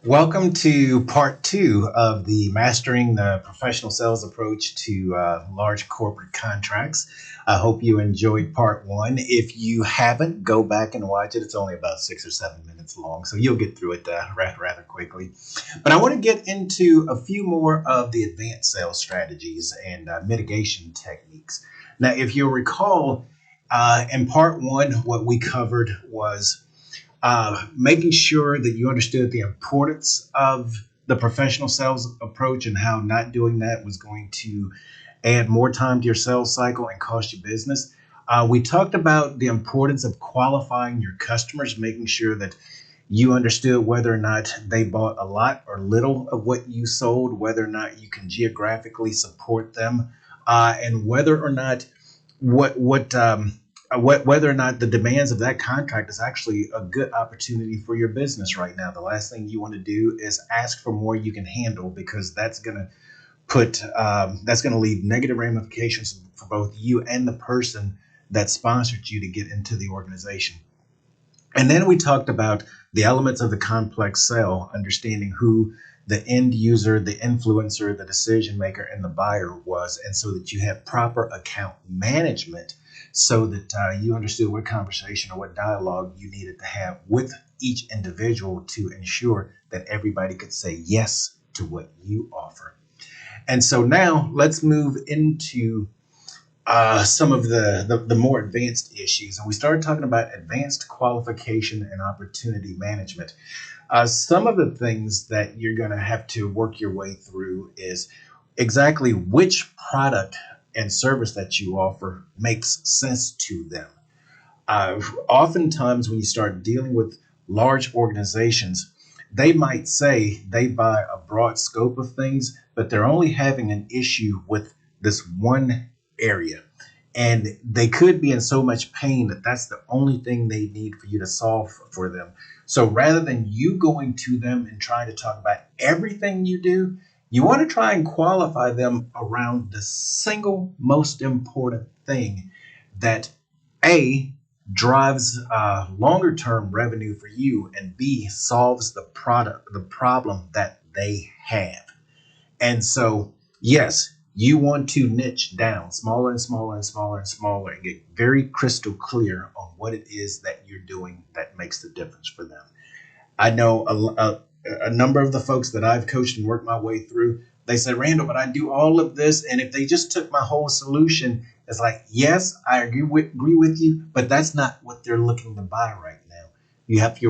Welcome to part two of the Mastering the Professional Sales Approach to Large Corporate Contracts. I hope you enjoyed part one. If you haven't, go back and watch it. It's only about 6 or 7 minutes long, so you'll get through it rather quickly. But I want to get into a few more of the advanced sales strategies and mitigation techniques. Now, if you'll recall, in part one, what we covered was making sure that you understood the importance of the professional sales approach and how not doing that was going to add more time to your sales cycle and cost you business. We talked about the importance of qualifying your customers, making sure that you understood whether or not they bought a lot or little of what you sold, whether or not you can geographically support them, and whether or not whether or not the demands of that contract is actually a good opportunity for your business right now. The last thing you want to do is ask for more you can handle, because that's going to leave negative ramifications for both you and the person that sponsored you to get into the organization. And then we talked about the elements of the complex sale, understanding who the end user, the influencer, the decision maker, and the buyer was, and so that you have proper account management so that you understood what conversation or what dialogue you needed to have with each individual to ensure that everybody could say yes to what you offer. And so now let's move into some of the more advanced issues. And we started talking about advanced qualification and opportunity management. Some of the things that you're going to have to work your way through is exactly which product and service that you offer makes sense to them. Oftentimes, when you start dealing with large organizations, they might say they buy a broad scope of things, but they're only having an issue with this one area. And they could be in so much pain that that's the only thing they need for you to solve for them. So rather than you going to them and trying to talk about everything you do, you want to try and qualify them around the single most important thing that A, drives longer term revenue for you, and B, solves the problem that they have. And so, yes, you want to niche down smaller and smaller and smaller and smaller and get very crystal clear on what it is that you're doing that makes the difference for them. I know a number of the folks that I've coached and worked my way through, they say, Randall, but I do all of this. And if they just took my whole solution, it's like, yes, I agree with you, but that's not what they're looking to buy right now. You have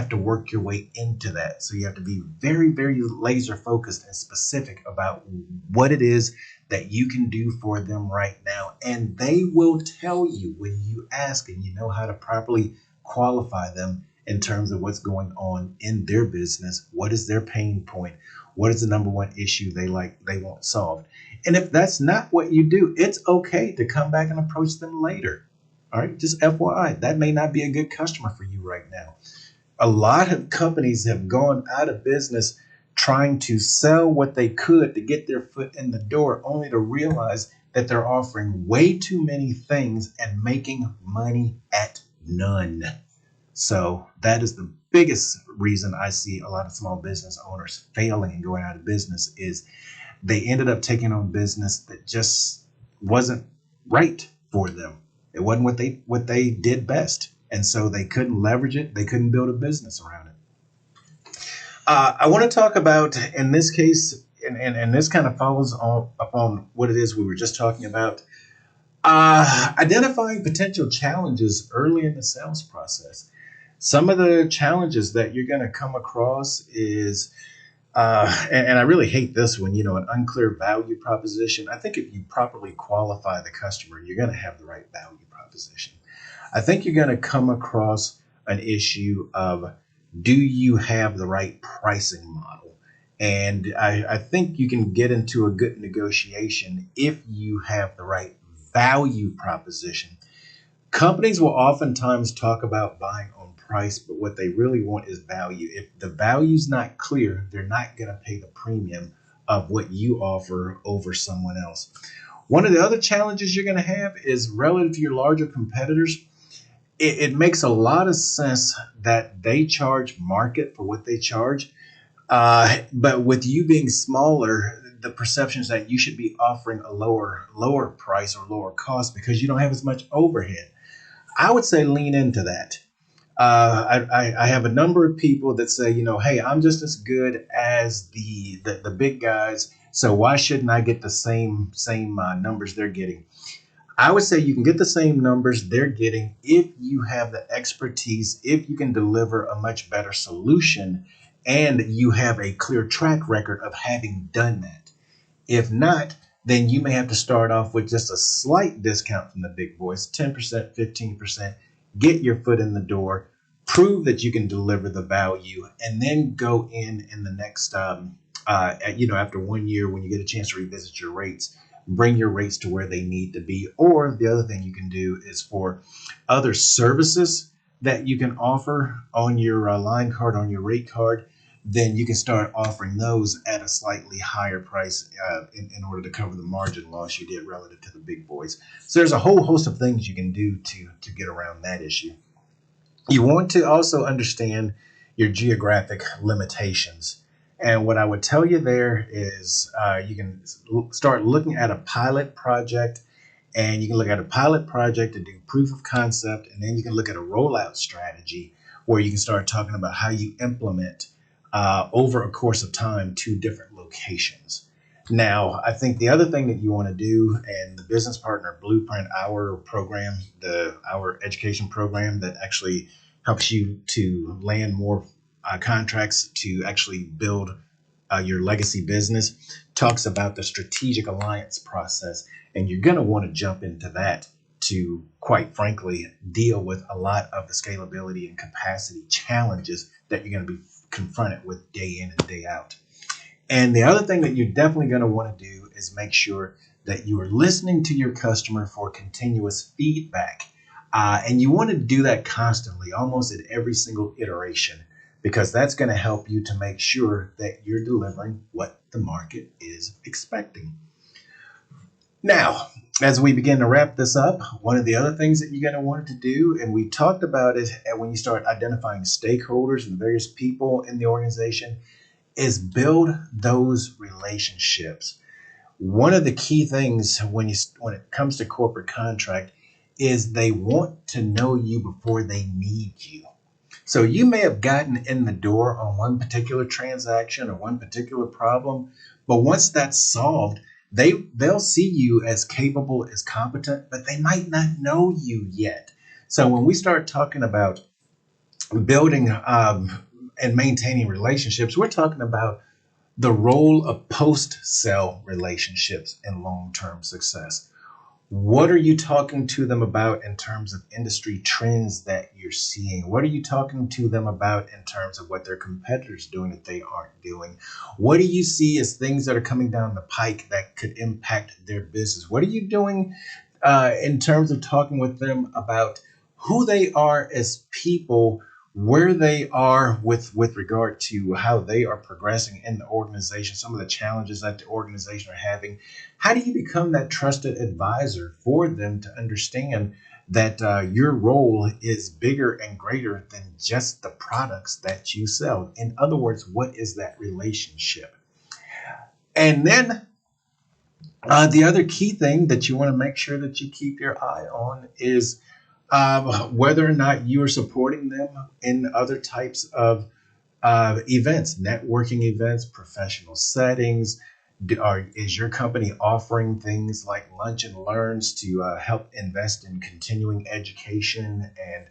to work your way into that. So you have to be very, very laser focused and specific about what it is that you can do for them right now. And they will tell you when you ask, and you know how to properly qualify them in terms of what's going on in their business. What is their pain point? What is the number one issue they want solved? And if that's not what you do, it's okay to come back and approach them later. All right, just FYI, that may not be a good customer for you right now. A lot of companies have gone out of business trying to sell what they could to get their foot in the door, only to realize that they're offering way too many things and making money at none. So that is the biggest reason I see a lot of small business owners failing and going out of business is they ended up taking on business that just wasn't right for them. It wasn't what they did best. And so they couldn't leverage it. They couldn't build a business around it. I want to talk about, in this case, and this kind of follows upon what it is we were just talking about, identifying potential challenges early in the sales process. Some of the challenges that you're going to come across is, and I really hate this one, an unclear value proposition. I think if you properly qualify the customer, you're going to have the right value proposition. I think you're going to come across an issue of, do you have the right pricing model? And I think you can get into a good negotiation if you have the right value proposition. Companies will oftentimes talk about buying on price, but what they really want is value. If the value's not clear, they're not going to pay the premium of what you offer over someone else. One of the other challenges you're going to have is relative to your larger competitors. It makes a lot of sense that they charge market for what they charge. But with you being smaller, the perception is that you should be offering a lower price or lower cost because you don't have as much overhead. I would say lean into that. I have a number of people that say, hey, I'm just as good as the big guys, so why shouldn't I get the same numbers they're getting? I would say you can get the same numbers they're getting if you have the expertise, if you can deliver a much better solution, and you have a clear track record of having done that. If not, then you may have to start off with just a slight discount from the big boys, 10%, 15%, get your foot in the door, prove that you can deliver the value, and then go in the next, after 1 year when you get a chance to revisit your rates, bring your rates to where they need to be. Or the other thing you can do is for other services that you can offer on your line card, on your rate card, then you can start offering those at a slightly higher price in order to cover the margin loss you did relative to the big boys. So there's a whole host of things you can do to get around that issue. You want to also understand your geographic limitations. And what I would tell you there is you can start looking at a pilot project, and you can look at a pilot project to do proof of concept, and then you can look at a rollout strategy where you can start talking about how you implement over a course of time to different locations. Now, I think the other thing that you want to do, and the business partner blueprint, our program, our education program that actually helps you to land more contracts to actually build your legacy business, talks about the strategic alliance process. And you're going to want to jump into that to, quite frankly, deal with a lot of the scalability and capacity challenges that you're going to be confronted with day in and day out. And the other thing that you're definitely going to want to do is make sure that you are listening to your customer for continuous feedback. And you want to do that constantly, almost at every single iteration, because that's going to help you to make sure that you're delivering what the market is expecting. Now, as we begin to wrap this up, one of the other things that you're going to want to do, and we talked about it when you start identifying stakeholders and various people in the organization, is build those relationships. One of the key things when it comes to corporate contract is they want to know you before they need you. So you may have gotten in the door on one particular transaction or one particular problem, but once that's solved, they'll see you as capable, as competent, but they might not know you yet. So when we start talking about building and maintaining relationships, we're talking about the role of post-sale relationships in long-term success. What are you talking to them about in terms of industry trends that you're seeing? What are you talking to them about in terms of what their competitors are doing that they aren't doing? What do you see as things that are coming down the pike that could impact their business? What are you doing in terms of talking with them about who they are as people, where they are with regard to how they are progressing in the organization, some of the challenges that the organization are having? How do you become that trusted advisor for them to understand that your role is bigger and greater than just the products that you sell? In other words, what is that relationship? And then the other key thing that you want to make sure that you keep your eye on is whether or not you are supporting them in other types of events, networking events, professional settings. Is your company offering things like lunch and learns to help invest in continuing education and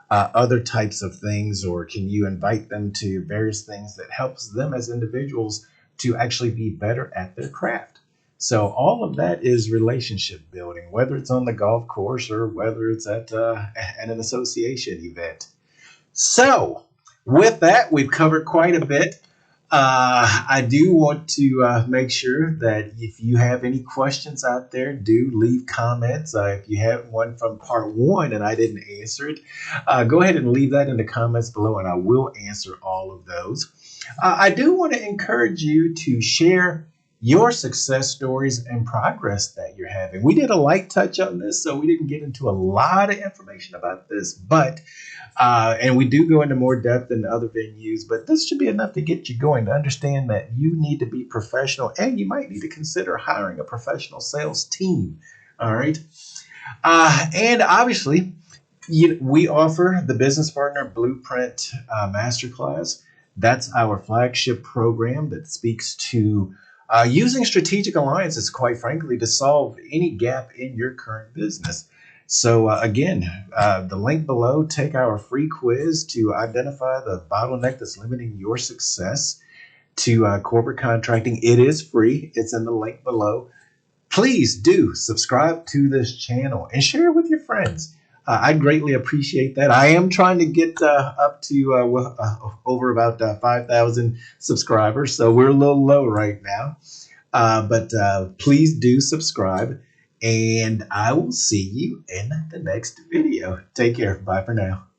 other types of things? Or can you invite them to various things that helps them as individuals to actually be better at their craft? So all of that is relationship building, whether it's on the golf course or whether it's at an association event. So with that, we've covered quite a bit. I do want to make sure that if you have any questions out there, do leave comments. If you have one from part one and I didn't answer it, go ahead and leave that in the comments below and I will answer all of those. I do want to encourage you to share your success stories and progress that you're having. We did a light touch on this, so we didn't get into a lot of information about this, but and we do go into more depth than other venues, but this should be enough to get you going to understand that you need to be professional and you might need to consider hiring a professional sales team. All right. And obviously, we offer the Business Partner Blueprint Masterclass. That's our flagship program that speaks to using strategic alliances, quite frankly, to solve any gap in your current business. So, again, the link below, take our free quiz to identify the bottleneck that's limiting your success to corporate contracting. It is free, it's in the link below. Please do subscribe to this channel and share it with your friends. I'd greatly appreciate that. I am trying to get up to over about 5,000 subscribers, so we're a little low right now. But please do subscribe, and I will see you in the next video. Take care. Bye for now.